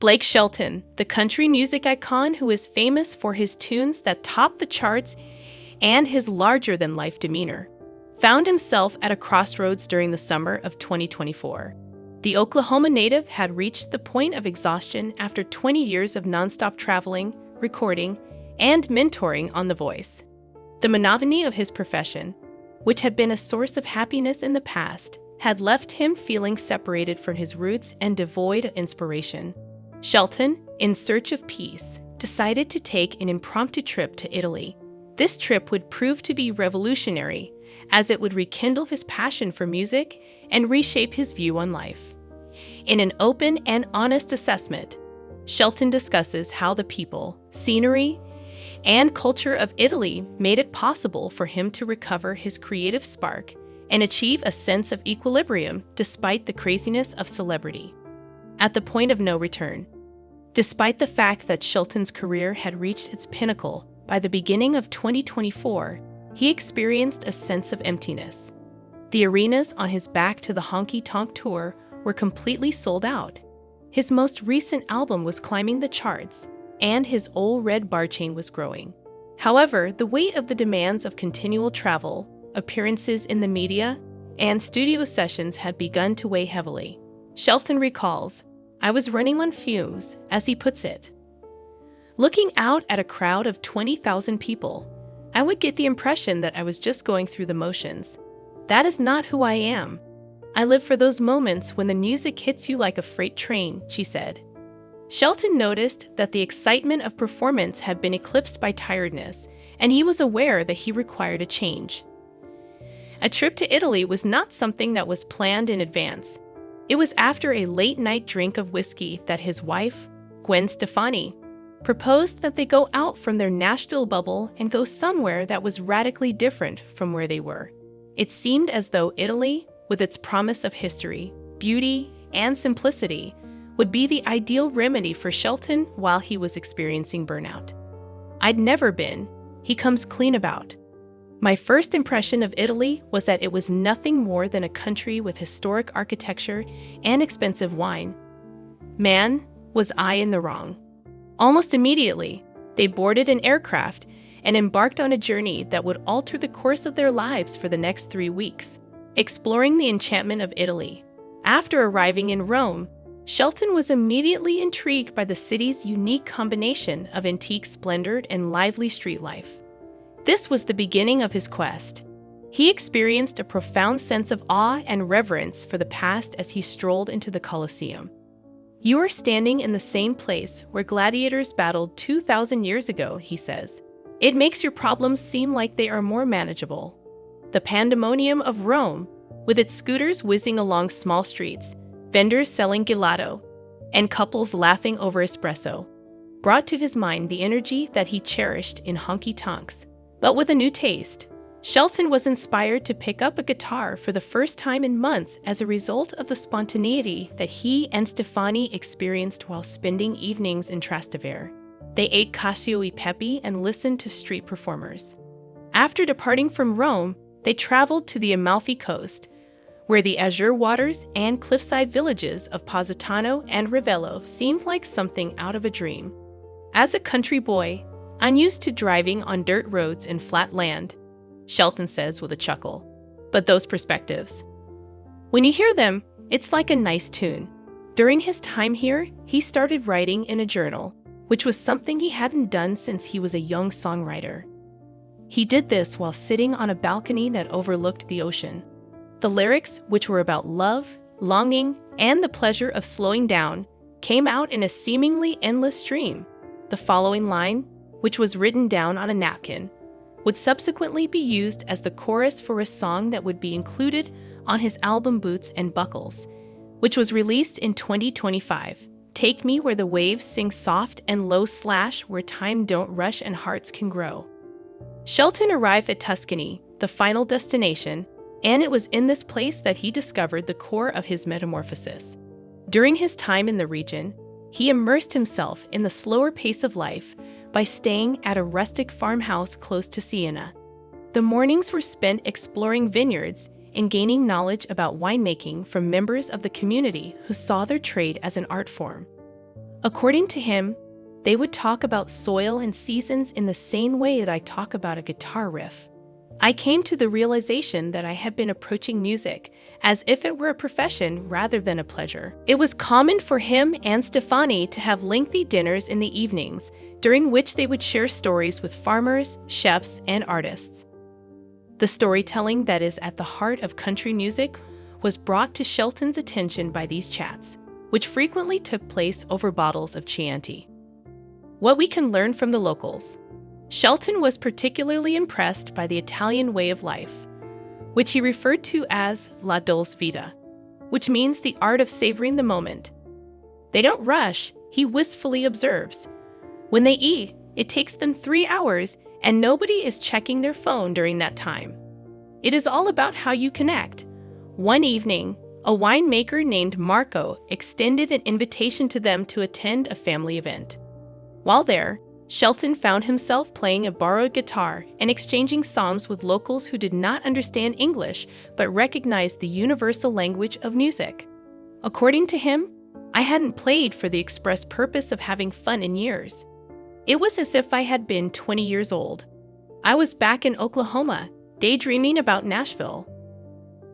Blake Shelton, the country music icon who is famous for his tunes that top the charts and his larger-than-life demeanor, found himself at a crossroads during the summer of 2024. The Oklahoma native had reached the point of exhaustion after 20 years of nonstop traveling, recording, and mentoring on The Voice. The monotony of his profession, which had been a source of happiness in the past, had left him feeling separated from his roots and devoid of inspiration. Shelton, in search of peace, decided to take an impromptu trip to Italy. This trip would prove to be revolutionary, as it would rekindle his passion for music and reshape his view on life. In an open and honest assessment, Shelton discusses how the people, scenery, and culture of Italy made it possible for him to recover his creative spark and achieve a sense of equilibrium despite the craziness of celebrity. At the point of no return, despite the fact that Shelton's career had reached its pinnacle by the beginning of 2024, he experienced a sense of emptiness. The arenas on his Back to the Honky Tonk tour were completely sold out. His most recent album was climbing the charts, and his Ole Red bar chain was growing. However, the weight of the demands of continual travel, appearances in the media, and studio sessions had begun to weigh heavily. Shelton recalls, "I was running on fumes," as he puts it. Looking out at a crowd of 20,000 people, I would get the impression that I was just going through the motions. That is not who I am. I live for those moments when the music hits you like a freight train, she said. Shelton noticed that the excitement of performance had been eclipsed by tiredness, and he was aware that he required a change. A trip to Italy was not something that was planned in advance. It was after a late-night drink of whiskey that his wife, Gwen Stefani, proposed that they go out from their Nashville bubble and go somewhere that was radically different from where they were. It seemed as though Italy, with its promise of history, beauty, and simplicity, would be the ideal remedy for Shelton while he was experiencing burnout. "I'd never been," he comes clean about. "My first impression of Italy was that it was nothing more than a country with historic architecture and expensive wine. Man, was I in the wrong." Almost immediately, they boarded an aircraft and embarked on a journey that would alter the course of their lives for the next 3 weeks, exploring the enchantment of Italy. After arriving in Rome, Shelton was immediately intrigued by the city's unique combination of antique splendor and lively street life. This was the beginning of his quest. He experienced a profound sense of awe and reverence for the past as he strolled into the Colosseum. "You are standing in the same place where gladiators battled 2,000 years ago," he says. "It makes your problems seem like they are more manageable." The pandemonium of Rome, with its scooters whizzing along small streets, vendors selling gelato, and couples laughing over espresso, brought to his mind the energy that he cherished in honky-tonks. But with a new taste, Shelton was inspired to pick up a guitar for the first time in months as a result of the spontaneity that he and Stefani experienced while spending evenings in Trastevere. They ate cacio e pepe and listened to street performers. After departing from Rome, they traveled to the Amalfi Coast, where the azure waters and cliffside villages of Positano and Ravello seemed like something out of a dream. "As a country boy, I'm used to driving on dirt roads and flat land," Shelton says with a chuckle. But those perspectives, when you hear them, it's like a nice tune. During his time here, he started writing in a journal, which was something he hadn't done since he was a young songwriter. He did this while sitting on a balcony that overlooked the ocean. The lyrics, which were about love, longing, and the pleasure of slowing down, came out in a seemingly endless stream. The following line, which was written down on a napkin, would subsequently be used as the chorus for a song that would be included on his album Boots and Buckles, which was released in 2025. "Take me where the waves sing soft and low / where time don't rush and hearts can grow." Shelton arrived at Tuscany, the final destination, and it was in this place that he discovered the core of his metamorphosis. During his time in the region, he immersed himself in the slower pace of life by staying at a rustic farmhouse close to Siena. The mornings were spent exploring vineyards and gaining knowledge about winemaking from members of the community who saw their trade as an art form. According to him, they would talk about soil and seasons in the same way that I talk about a guitar riff. I came to the realization that I had been approaching music as if it were a profession rather than a pleasure. It was common for him and Stefani to have lengthy dinners in the evenings, during which they would share stories with farmers, chefs, and artists. The storytelling that is at the heart of country music was brought to Shelton's attention by these chats, which frequently took place over bottles of Chianti. What we can learn from the locals. Shelton was particularly impressed by the Italian way of life, which he referred to as la dolce vita, which means the art of savoring the moment. They don't rush, he wistfully observes. When they eat, it takes them 3 hours, and nobody is checking their phone during that time. It is all about how you connect. One evening, a winemaker named Marco extended an invitation to them to attend a family event. While there, Shelton found himself playing a borrowed guitar and exchanging psalms with locals who did not understand English but recognized the universal language of music. According to him, I hadn't played for the express purpose of having fun in years. It was as if I had been 20 years old. I was back in Oklahoma, daydreaming about Nashville.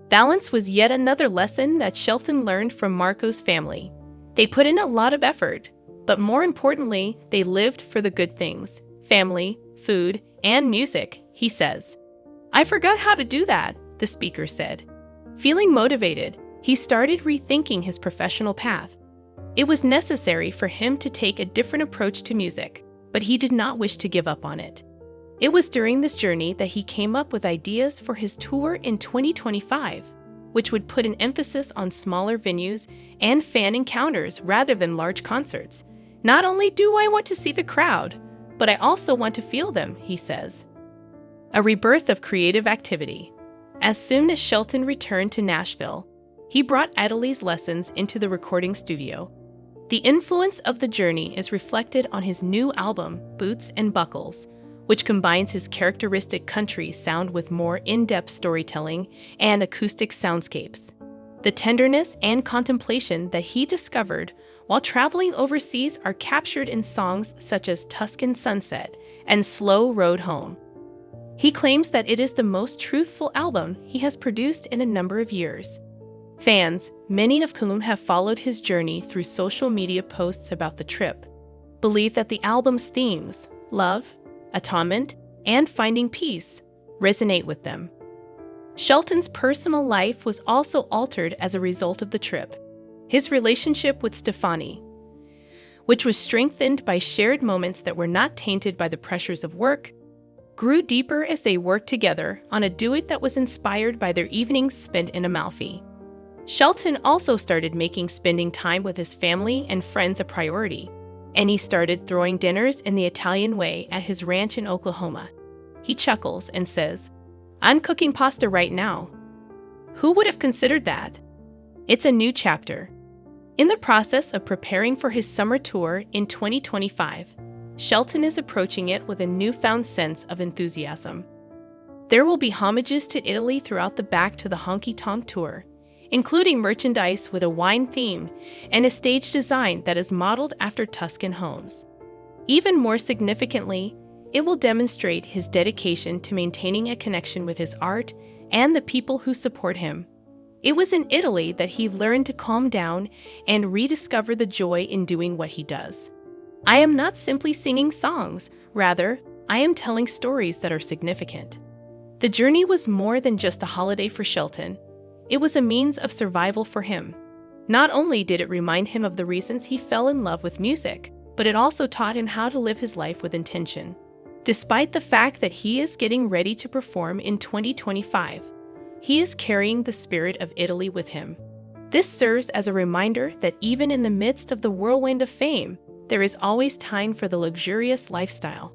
Balance was yet another lesson that Shelton learned from Marco's family. They put in a lot of effort, but more importantly, they lived for the good things: family, food, and music, he says. I forgot how to do that, the speaker said. Feeling motivated, he started rethinking his professional path. It was necessary for him to take a different approach to music, but he did not wish to give up on it. It was during this journey that he came up with ideas for his tour in 2025, which would put an emphasis on smaller venues and fan encounters rather than large concerts. Not only do I want to see the crowd, but I also want to feel them, he says. A rebirth of creative activity. As soon as Shelton returned to Nashville, he brought Italy's lessons into the recording studio. The influence of the journey is reflected on his new album, Boots and Buckles, which combines his characteristic country sound with more in-depth storytelling and acoustic soundscapes. The tenderness and contemplation that he discovered while traveling overseas are captured in songs such as Tuscan Sunset and Slow Road Home. He claims that it is the most truthful album he has produced in a number of years. Fans, many of whom have followed his journey through social media posts about the trip, believe that the album's themes, love, atonement, and finding peace, resonate with them. Shelton's personal life was also altered as a result of the trip. His relationship with Stefani, which was strengthened by shared moments that were not tainted by the pressures of work, grew deeper as they worked together on a duet that was inspired by their evenings spent in Amalfi. Shelton also started making spending time with his family and friends a priority, and he started throwing dinners in the Italian way at his ranch in Oklahoma. He chuckles and says, "I'm cooking pasta right now." Who would have considered that? It's a new chapter. In the process of preparing for his summer tour in 2025, Shelton is approaching it with a newfound sense of enthusiasm. There will be homages to Italy throughout the Back to the Honky Tonk tour, including merchandise with a wine theme and a stage design that is modeled after Tuscan homes. Even more significantly, it will demonstrate his dedication to maintaining a connection with his art and the people who support him. It was in Italy that he learned to calm down and rediscover the joy in doing what he does. I am not simply singing songs, rather, I am telling stories that are significant. The journey was more than just a holiday for Shelton. It was a means of survival for him. Not only did it remind him of the reasons he fell in love with music, but it also taught him how to live his life with intention. Despite the fact that he is getting ready to perform in 2025, he is carrying the spirit of Italy with him. This serves as a reminder that even in the midst of the whirlwind of fame, there is always time for the luxurious lifestyle.